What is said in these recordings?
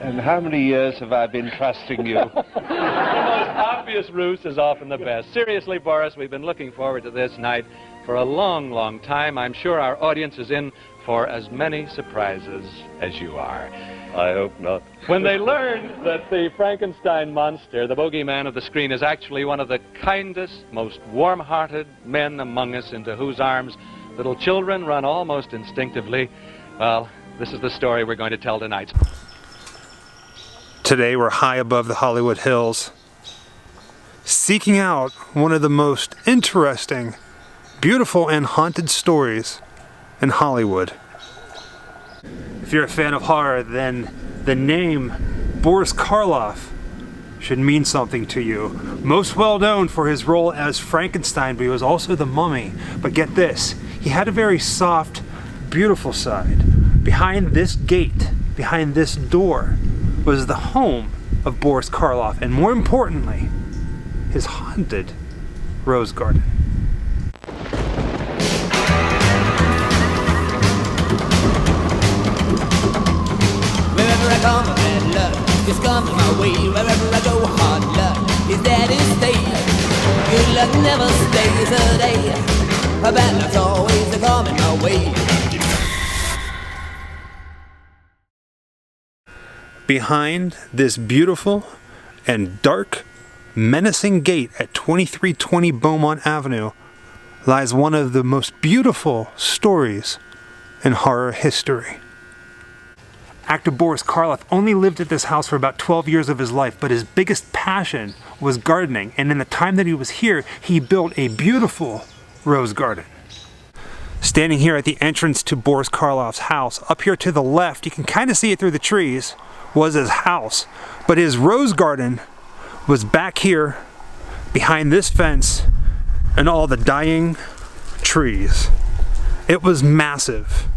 And how many years have I been trusting you? The most obvious ruse is often the best. Seriously, Boris, we've been looking forward to this night for a long, long time. I'm sure our audience is in for as many surprises as you are. I hope not. When they learn that the Frankenstein monster, the bogeyman of the screen, is actually one of the kindest, most warm-hearted men among us, into whose arms little children run almost instinctively, well, this is the story we're going to tell tonight. Today we're high above the Hollywood Hills, seeking out one of the most interesting, beautiful, and haunted stories in Hollywood. If you're a fan of horror, then the name Boris Karloff should mean something to you. Most well known for his role as Frankenstein, but he was also the Mummy. But get this, he had a very soft, beautiful side. Behind this gate, behind this door, was the home of Boris Karloff, and more importantly, his haunted rose garden. Wherever I come, bad luck just comes my way. Wherever I go, hard luck is there to stay. Good luck never stays a day. Bad luck's always coming my way. Behind this beautiful and dark, menacing gate at 2320 Beaumont Avenue lies one of the most beautiful stories in horror history. Actor Boris Karloff only lived at this house for about 12 years of his life, but his biggest passion was gardening, and in the time that he was here, he built a beautiful rose garden. Standing here at the entrance to Boris Karloff's house, up here to the left, you can kind of see it through the trees, was his house, but his rose garden was back here behind this fence and all the dying trees. It was massive.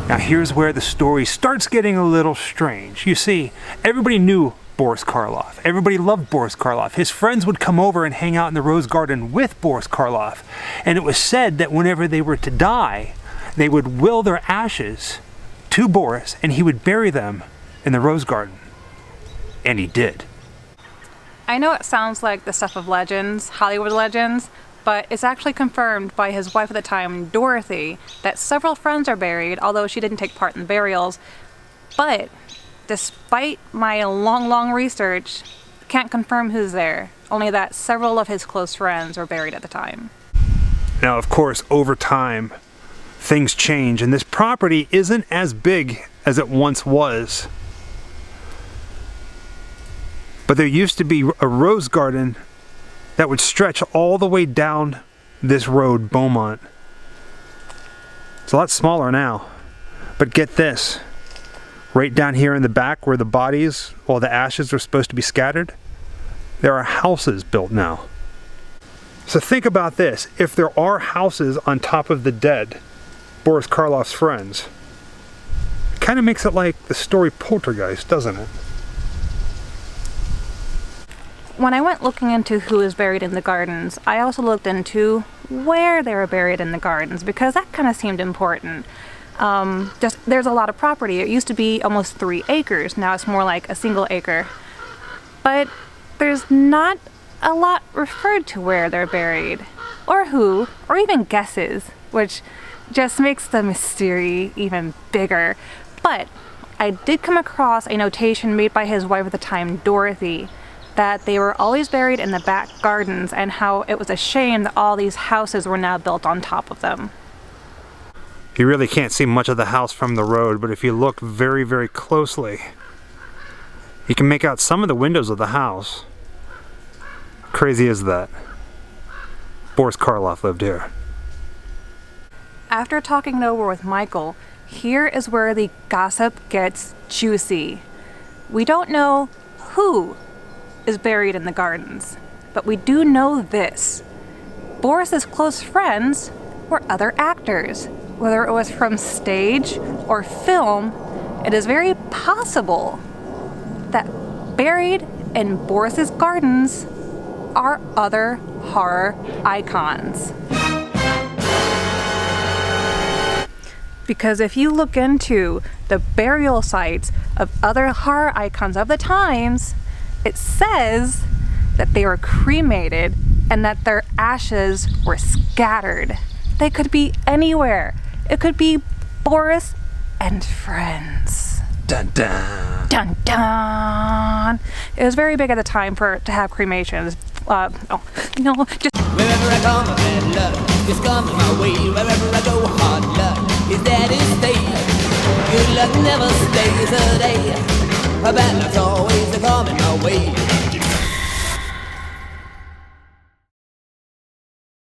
Now here's where the story starts getting a little strange. You see, everybody knew Boris Karloff. Everybody loved Boris Karloff. His friends would come over and hang out in the rose garden with Boris Karloff. And it was said that whenever they were to die, they would will their ashes to Boris and he would bury them in the rose garden. And he did. I know it sounds like the stuff of legends, Hollywood legends, but it's actually confirmed by his wife at the time, Dorothy, that several friends are buried, although she didn't take part in the burials. But despite my long research, can't confirm who's there, only that several of his close friends were buried at the time. Now, of course, over time, things change, and this property isn't as big as it once was. But there used to be a rose garden that would stretch all the way down this road, Beaumont. It's a lot smaller now. But get this, right down here in the back where the bodies, all the ashes are supposed to be scattered, there are houses built now. So think about this, if there are houses on top of the dead, Boris Karloff's friends, it kind of makes it like the story Poltergeist, doesn't it? When I went looking into who is buried in the gardens, I also looked into where they were buried in the gardens, because that kind of seemed important. There's a lot of property. It used to be almost 3 acres. Now it's more like a single acre. But there's not a lot referred to where they're buried, or who, or even guesses, which just makes the mystery even bigger. But I did come across a notation made by his wife at the time, Dorothy, that they were always buried in the back gardens, and how it was a shame that all these houses were now built on top of them. You really can't see much of the house from the road, but if you look very, very closely, you can make out some of the windows of the house. How crazy is that? Boris Karloff lived here. After talking it over with Michael, here is where the gossip gets juicy. We don't know who is buried in the gardens, but we do know this. Boris's close friends were other actors. Whether it was from stage or film, it is very possible that buried in Boris's gardens are other horror icons. Because if you look into the burial sites of other horror icons of the times, it says that they were cremated and that their ashes were scattered. They could be anywhere. It could be Boris and friends. Dun dun. Dun dun. It was very big at the time to have cremations. Just Wherever I come, bad luck is coming my way. Wherever I go, hard luck is there to stay. Good luck never stays a day. Bad luck's always coming my way.